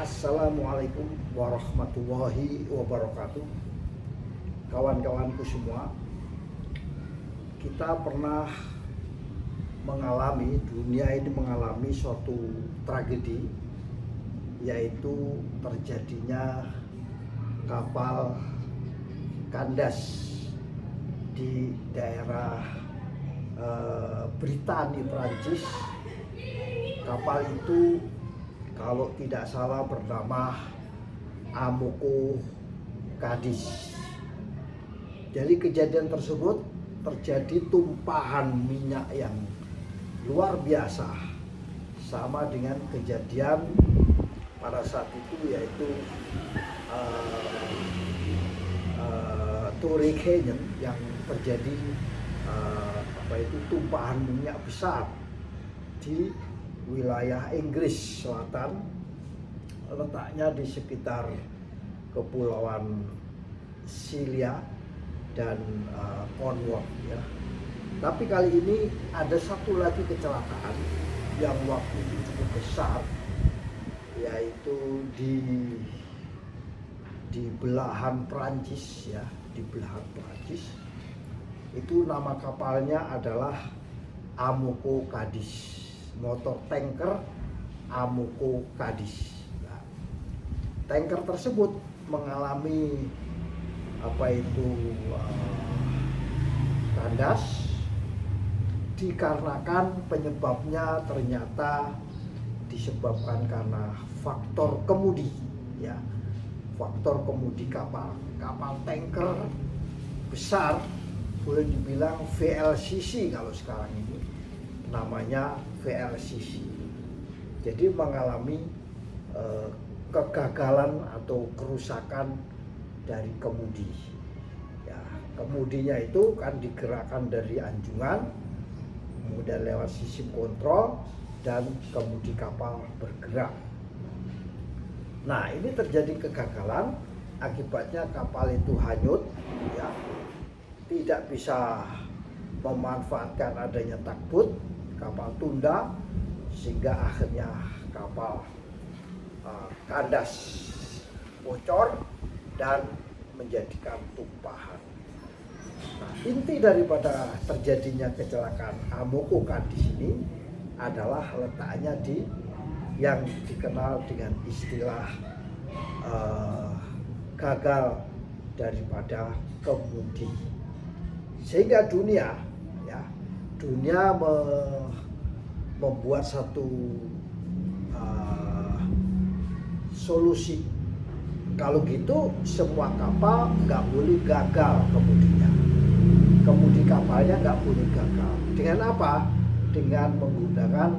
Assalamualaikum warahmatullahi wabarakatuh. Kawan-kawanku semua, kita pernah dunia ini mengalami suatu tragedi, yaitu terjadinya kapal kandas di daerah Britania, Prancis. Kapal itu kalau tidak salah bernama Amoco Cadiz. Jadi kejadian tersebut terjadi tumpahan minyak yang luar biasa, sama dengan kejadian pada saat itu, yaitu Hurricane yang terjadi tumpahan minyak besar di wilayah Inggris Selatan, letaknya di sekitar kepulauan Scilly dan Cornwall ya. Tapi kali ini ada satu lagi kecelakaan yang waktu itu cukup besar, yaitu di belahan Prancis ya, di belahan Prancis. Itu nama kapalnya adalah Amoco Cadiz, motor tanker Amoco Cadiz. Nah, tanker tersebut mengalami kandas dikarenakan penyebabnya ternyata disebabkan karena faktor kemudi ya, faktor kemudi kapal tanker besar, boleh dibilang VLCC kalau sekarang ini namanya VLCC. Jadi mengalami kegagalan atau kerusakan dari kemudi. Ya, kemudinya itu kan digerakkan dari anjungan, kemudian lewat sistem kontrol dan kemudi kapal bergerak. Nah, ini terjadi kegagalan, akibatnya kapal itu hanyut, ya, tidak bisa memanfaatkan adanya tugboat, kapal tunda, sehingga akhirnya kapal kandas, bocor dan menjadikan tumpahan. Nah, inti daripada terjadinya kecelakaan Amoco Cadiz ini adalah letaknya di yang dikenal dengan istilah gagal daripada kemudi, sehingga dunia membuat satu solusi. Kalau gitu semua kapal nggak boleh gagal kemudinya. Kemudi kapalnya nggak boleh gagal. Dengan apa? Dengan menggunakan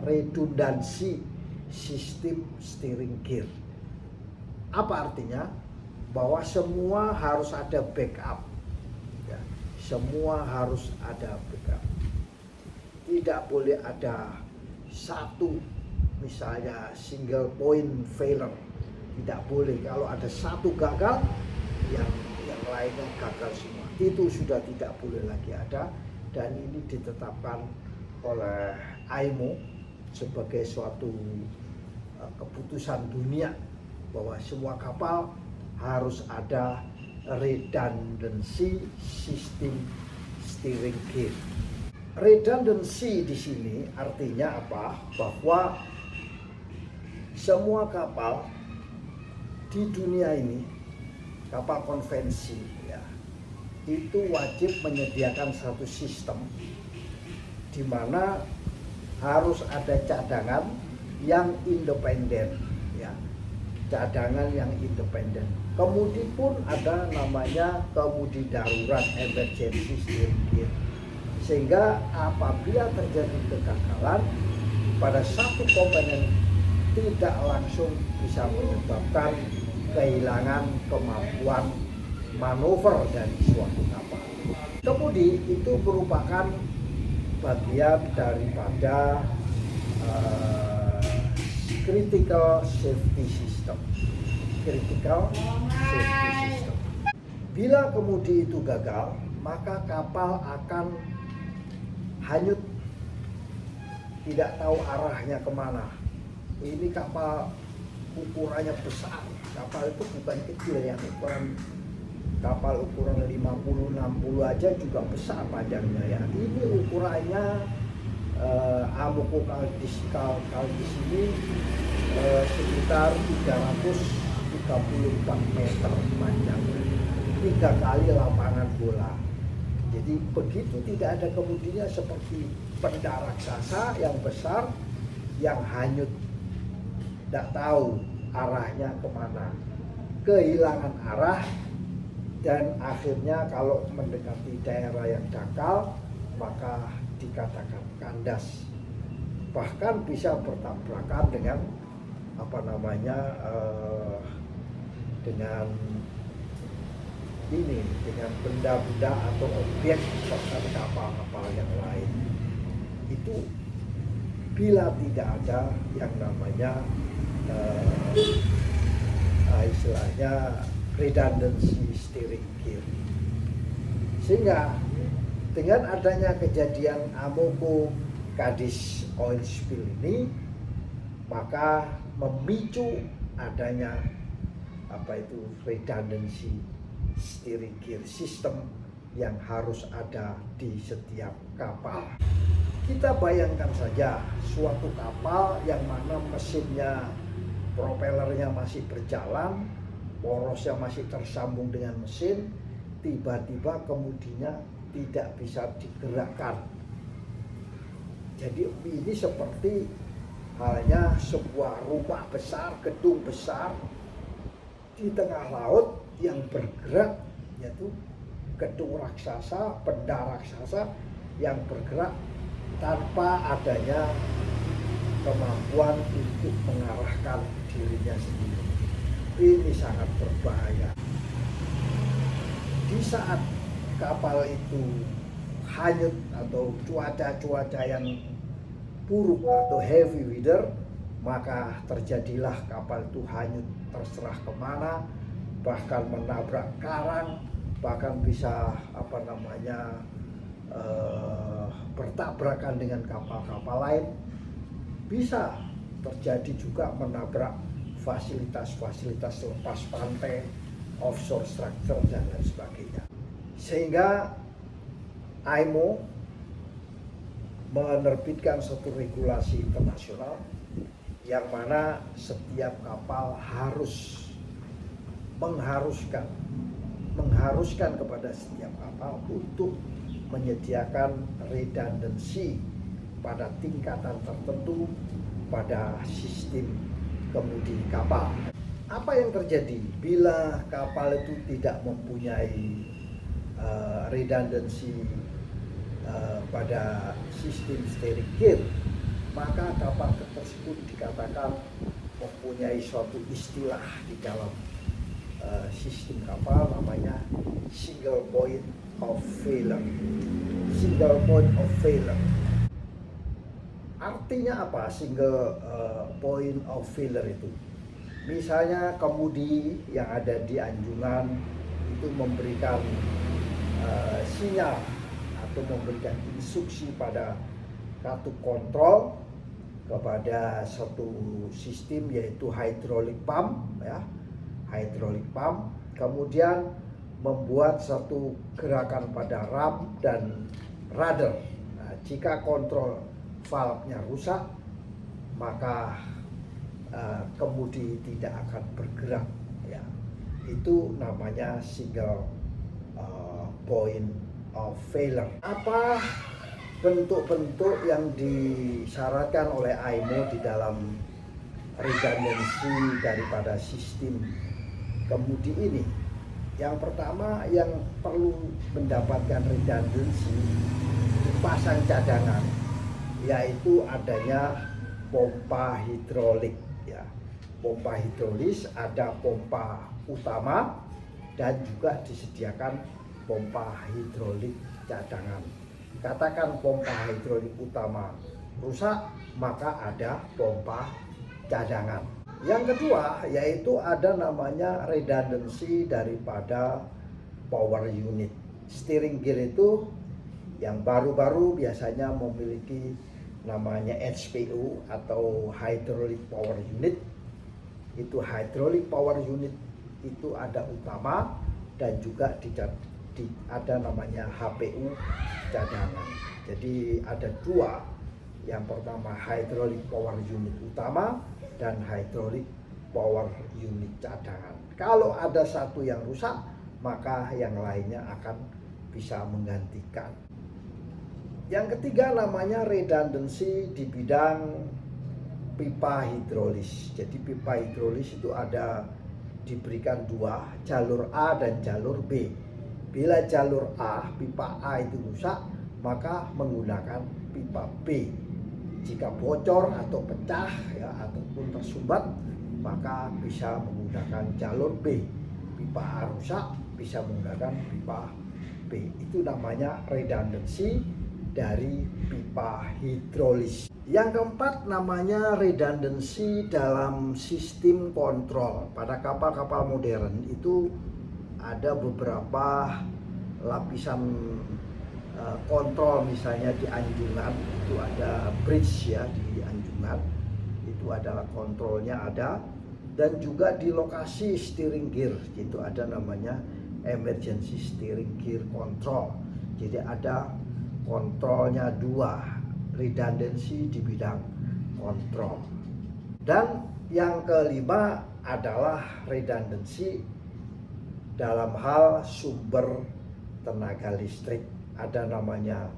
redundancy sistem steering gear. Apa artinya? Bahwa semua harus ada backup. Ya, semua harus ada backup. Tidak boleh ada satu, misalnya single point failure, tidak boleh. Kalau ada satu gagal, yang lainnya gagal semua. Itu sudah tidak boleh lagi ada, dan ini ditetapkan oleh IMO sebagai suatu keputusan dunia bahwa semua kapal harus ada redundancy sistem steering gear. Redundancy di sini artinya apa? Bahwa semua kapal di dunia ini, kapal konvensi ya, itu wajib menyediakan satu sistem di mana harus ada cadangan yang independen ya, cadangan yang independen. Kemudi pun ada namanya kemudi darurat, emergency steering gear, sehingga apabila terjadi kegagalan pada satu komponen tidak langsung bisa menyebabkan kehilangan kemampuan manuver dari suatu kapal. Kemudi itu merupakan bagian daripada critical safety system. Bila kemudi itu gagal, maka kapal akan hanyut tidak tahu arahnya kemana. Ini kapal ukurannya besar, kapal itu bukan kecil, yang ukuran kapal ukuran 50-60 aja juga besar panjangnya ya. Ini ukurannya Amoco Caldis ini sekitar 334 meter panjangnya, 3 kali lapangan bola. Jadi begitu tidak ada kemudinya seperti benda raksasa yang besar yang hanyut, tidak tahu arahnya kemana, kehilangan arah, dan akhirnya kalau mendekati daerah yang dangkal maka dikatakan kandas, bahkan bisa bertabrakan dengan dengan dengan benda-benda atau objek seperti kapal-kapal yang lain. Itu bila tidak ada yang namanya istilahnya redundancy steering gear. Sehingga dengan adanya kejadian Amoco Cadiz oil spill ini, maka memicu adanya redundancy steering gear system yang harus ada di setiap kapal. Kita bayangkan saja suatu kapal yang mana mesinnya, propellernya masih berjalan, porosnya masih tersambung dengan mesin, tiba-tiba kemudiannya tidak bisa digerakkan. Jadi ini seperti halnya sebuah rumah besar, gedung besar di tengah laut yang bergerak, yaitu gedung raksasa, benda raksasa yang bergerak tanpa adanya kemampuan untuk mengarahkan dirinya sendiri. Ini sangat berbahaya. Di saat kapal itu hanyut atau cuaca yang buruk atau heavy weather, maka terjadilah kapal itu hanyut terserah kemana, bahkan menabrak karang, bahkan bisa bertabrakan dengan kapal-kapal lain, bisa terjadi juga menabrak fasilitas-fasilitas lepas pantai, offshore structure dan lain sebagainya. Sehingga IMO menerbitkan satu regulasi internasional yang mana setiap kapal harus mengharuskan kepada setiap kapal untuk menyediakan redundancy pada tingkatan tertentu pada sistem kemudi kapal. Apa yang terjadi bila kapal itu tidak mempunyai redundancy pada sistem steering gear? Maka kapal tersebut dikatakan mempunyai suatu istilah di dalam sistem kapal, namanya single point of failure. Single point of failure. Artinya apa single point of failure itu? Misalnya kemudi yang ada di anjungan itu memberikan sinyal atau memberikan instruksi pada kartu kontrol kepada satu sistem, yaitu hydraulic pump ya, hydraulic pump, kemudian membuat satu gerakan pada ram dan rudder. Nah, jika kontrol valve-nya rusak, maka kemudi tidak akan bergerak ya. Itu namanya single point of failure. Apa bentuk-bentuk yang disyaratkan oleh IMO di dalam redundancy daripada sistem kemudi ini? Yang pertama yang perlu mendapatkan redundancy, pasang cadangan, yaitu adanya pompa hidrolik ya. Pompa hidrolis, ada pompa utama dan juga disediakan pompa hidrolik cadangan. Katakan pompa hidrolik utama rusak, maka ada pompa cadangan. Yang kedua yaitu ada namanya redundancy daripada power unit. Steering gear itu yang baru-baru biasanya memiliki namanya HPU atau Hydraulic Power Unit. Itu Hydraulic Power Unit itu ada utama dan juga ada namanya HPU cadangan. Jadi ada dua, yang pertama Hydraulic Power Unit utama dan Hydraulic Power Unit cadangan. Kalau ada satu yang rusak, maka yang lainnya akan bisa menggantikan. Yang ketiga namanya redundancy di bidang pipa hidrolis. Jadi pipa hidrolis itu ada diberikan dua, jalur A dan jalur B. Bila jalur A, pipa A itu rusak, maka menggunakan pipa B. Jika bocor atau pecah ya ataupun tersumbat, maka bisa menggunakan jalur B. Pipa A rusak, bisa menggunakan pipa B. Itu namanya redundancy dari pipa hidrolis. Yang keempat namanya redundancy dalam sistem kontrol. Pada kapal-kapal modern itu ada beberapa lapisan kontrol, misalnya di anjungan itu ada bridge ya, di anjungan itu adalah kontrolnya ada, dan juga di lokasi steering gear itu ada namanya emergency steering gear control. Jadi ada kontrolnya dua, redundancy di bidang kontrol. Dan yang kelima adalah redundancy dalam hal sumber tenaga listrik. Ada namanya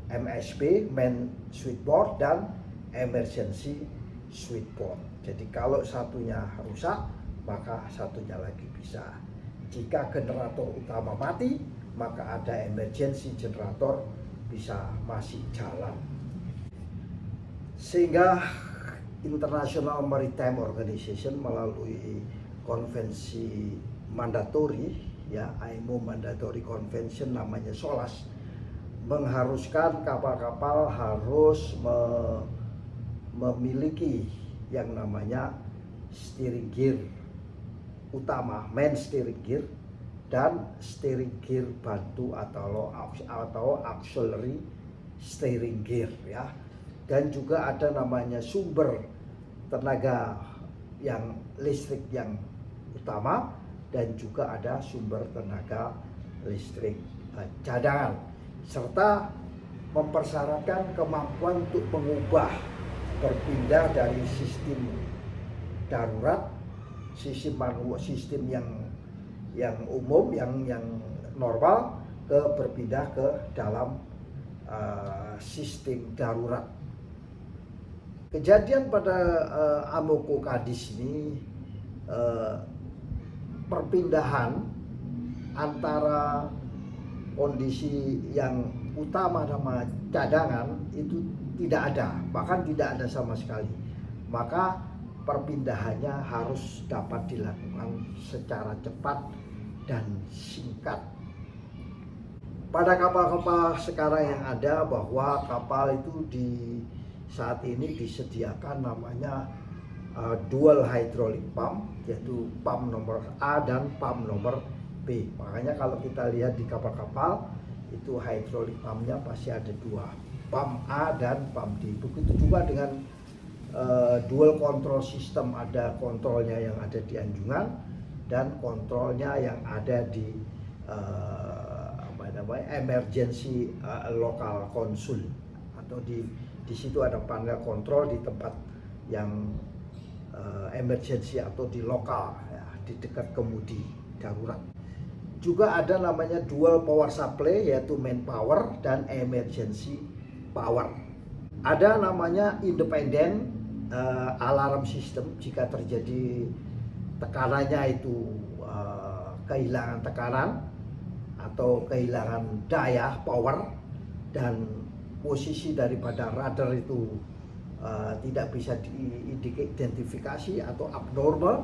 MSB, main switchboard, dan emergency switchboard. Jadi kalau satunya rusak, maka satunya lagi bisa. Jika generator utama mati, maka ada emergency generator bisa masih jalan. Sehingga International Maritime Organization melalui konvensi mandatori ya, IMO Mandatory Convention namanya SOLAS, mengharuskan kapal-kapal harus memiliki yang namanya steering gear utama, main steering gear, dan steering gear bantu atau auxiliary steering gear ya. Dan juga ada namanya sumber tenaga yang listrik yang utama, dan juga ada sumber tenaga listrik cadangan, serta mempersyaratkan kemampuan untuk mengubah, berpindah dari sistem darurat, sistem yang umum, yang normal, berpindah ke dalam sistem darurat. Kejadian pada Amoco Cadiz ini, perpindahan antara kondisi yang utama sama cadangan itu tidak ada, bahkan tidak ada sama sekali. Maka perpindahannya harus dapat dilakukan secara cepat dan singkat. Pada kapal-kapal sekarang yang ada, bahwa kapal itu saat ini disediakan namanya dual hydraulic pump, yaitu pump nomor A dan pump nomor B. Makanya kalau kita lihat di kapal-kapal itu hydraulic pumpnya pasti ada dua, pump A dan pump D. Begitu juga dengan dual control system, ada kontrolnya yang ada di anjungan dan kontrolnya yang ada di emergency local console, atau di situ ada panel kontrol di tempat yang emergency atau di lokal ya, di dekat kemudi darurat. Juga ada namanya dual power supply, yaitu main power dan emergency power. Ada namanya independent alarm system, jika terjadi tekanannya itu kehilangan tekanan atau kehilangan daya power, dan posisi daripada radar itu tidak bisa diidentifikasi atau abnormal,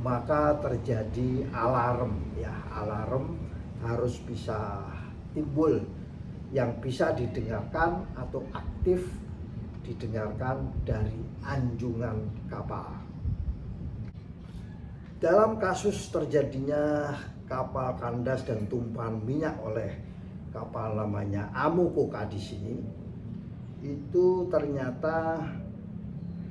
maka terjadi alarm ya. Alarm harus bisa timbul yang bisa didengarkan atau aktif didengarkan dari anjungan kapal. Dalam kasus terjadinya kapal kandas dan tumpahan minyak oleh kapal namanya Amoco Cadiz ini, itu ternyata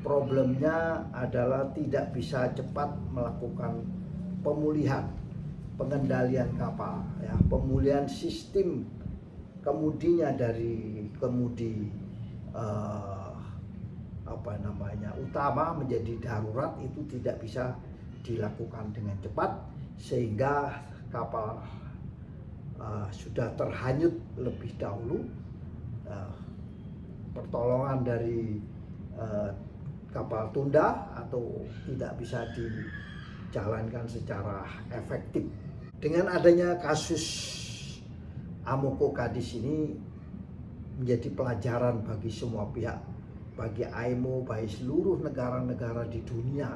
problemnya adalah tidak bisa cepat melakukan pemulihan, pengendalian kapal, ya, pemulihan sistem kemudinya dari kemudi utama menjadi darurat itu tidak bisa dilakukan dengan cepat, sehingga kapal sudah terhanyut lebih dahulu. Pertolongan dari kapal tunda atau tidak bisa dijalankan secara efektif. Dengan adanya kasus Amoco Cadiz ini menjadi pelajaran bagi semua pihak, bagi IMO, bagi seluruh negara-negara di dunia,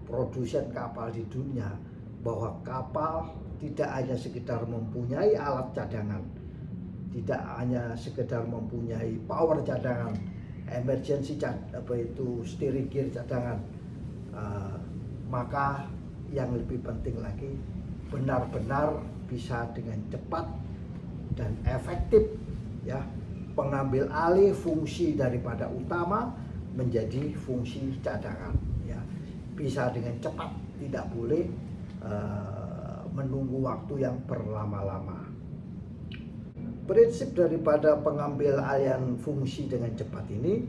produsen kapal di dunia, bahwa kapal tidak hanya sekedar mempunyai alat cadangan, tidak hanya sekedar mempunyai power cadangan, emergency steering gear cadangan, maka yang lebih penting lagi benar-benar bisa dengan cepat dan efektif, ya, pengambil alih fungsi daripada utama menjadi fungsi cadangan, ya, bisa dengan cepat, tidak boleh menunggu waktu yang berlama-lama. Prinsip daripada pengambil alihan fungsi dengan cepat ini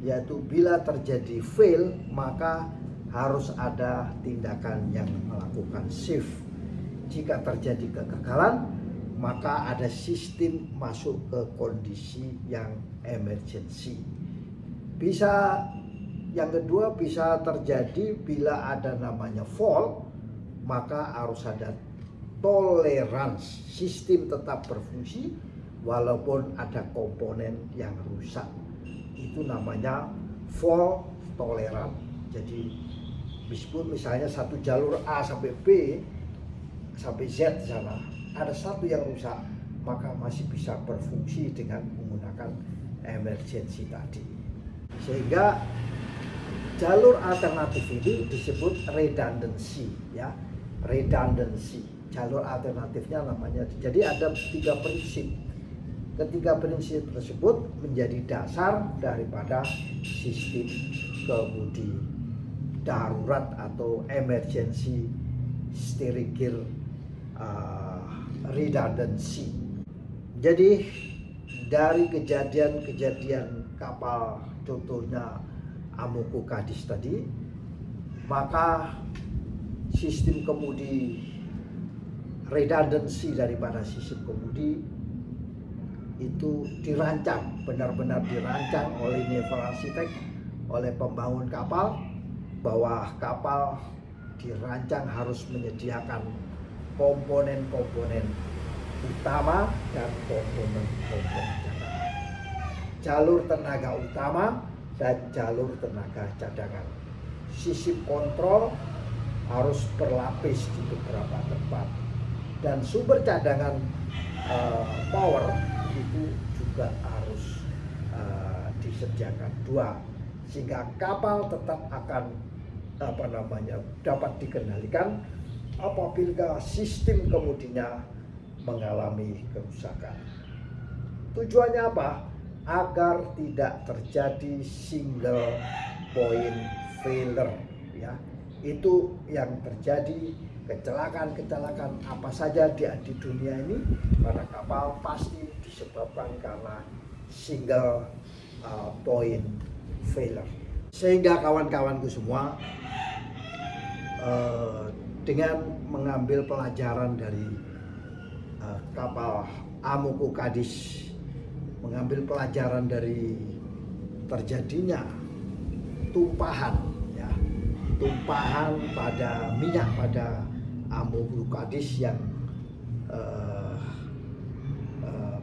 yaitu bila terjadi fail maka harus ada tindakan yang melakukan save. Jika terjadi kegagalan maka ada sistem masuk ke kondisi yang emergency. Yang kedua bisa terjadi bila ada namanya fault, maka harus ada tolerance, sistem tetap berfungsi walaupun ada komponen yang rusak. Itu namanya fault tolerance. Jadi meskipun misalnya satu jalur A sampai B sampai Z di sana ada satu yang rusak, maka masih bisa berfungsi dengan menggunakan emergency tadi. Sehingga jalur alternatif ini disebut redundancy, ya, redundancy. Jalur alternatifnya namanya. Jadi ada 3 prinsip. Ketiga prinsip tersebut menjadi dasar daripada sistem kemudi darurat atau emergency steering gear redundancy. Jadi dari kejadian-kejadian kapal contohnya Amoco Cadiz tadi, maka sistem kemudi redundancy daripada sistem kemudi itu dirancang, benar-benar dirancang oleh naval architect, oleh pembangun kapal, bahwa kapal dirancang harus menyediakan komponen-komponen utama dan komponen-komponen cadangan, jalur tenaga utama dan jalur tenaga cadangan. Sistem kontrol harus berlapis di beberapa tempat, dan sumber cadangan power itu juga harus disediakan 2, sehingga kapal tetap akan dapat dikendalikan apabila sistem kemudinya mengalami kerusakan. Tujuannya apa? Agar tidak terjadi single point failure, ya. Itu yang terjadi, kecelakaan apa saja di dunia ini pada kapal pasti disebabkan karena single point failure. Sehingga kawan-kawanku semua, dengan mengambil pelajaran dari kapal Amoco Cadiz, mengambil pelajaran dari terjadinya tumpahan pada minyak pada Amoco Cadiz yang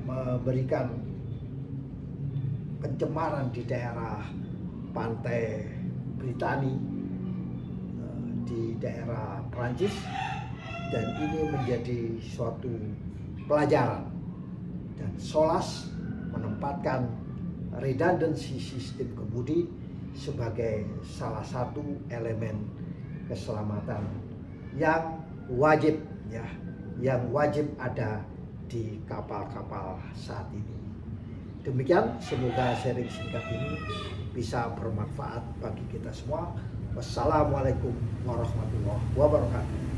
memberikan pencemaran di daerah pantai Britani, di daerah Prancis, dan ini menjadi suatu pelajaran, dan SOLAS menempatkan redundancy sistem kemudi sebagai salah satu elemen keselamatan yang wajib ada di kapal-kapal saat ini. Demikian, semoga sharing singkat ini bisa bermanfaat bagi kita semua. Wassalamualaikum warahmatullahi wabarakatuh.